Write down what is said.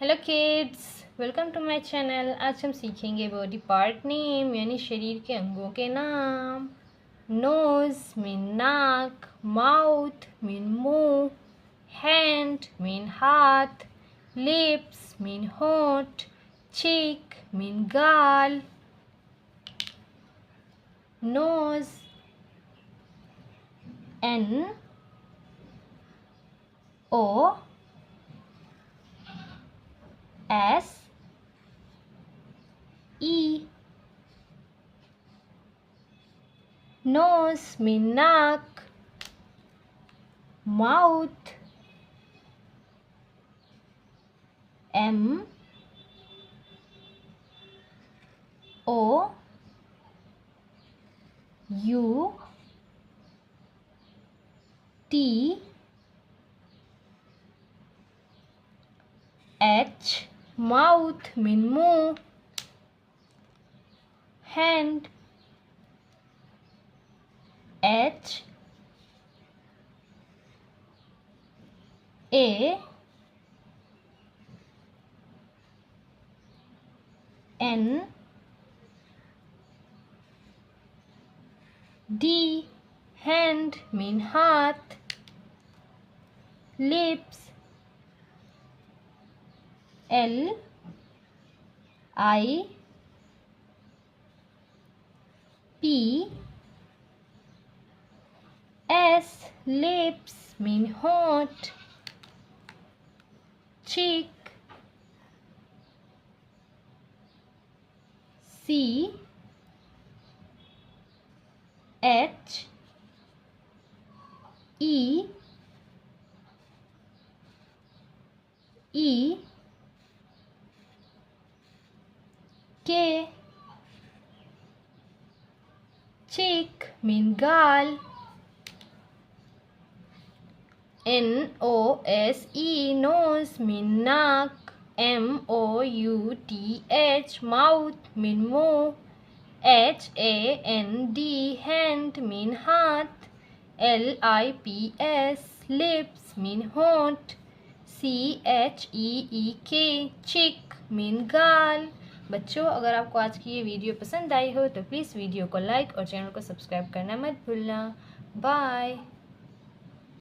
Hello kids, welcome to my channel. आज हम सीखेंगे बॉडी पार्ट नेम यानी शरीर के अंगों के नाम। नोज मीन नाक, माउथ मीन मुंह, हैंड मीन हाथ, लिप्स मीन होंठ, चीक मीन गाल। Nose N O S E, nose mean naak, mouth M O U T H, mouth mean मुंह, hand H A N D, hand mean हाथ, lips L I P S, lips mean होंठ, cheek C H E E K, cheek mean गाल, Nose, nose mean naak, Mouth, mouth mean मुंह, Hand, hand mean हाथ, Lips, lips mean होंठ, Cheek, cheek mean गाल। बच्चों, अगर आपको आज की ये वीडियो पसंद आई हो तो प्लीज़ वीडियो को लाइक और चैनल को सब्सक्राइब करना मत भूलना। बाय।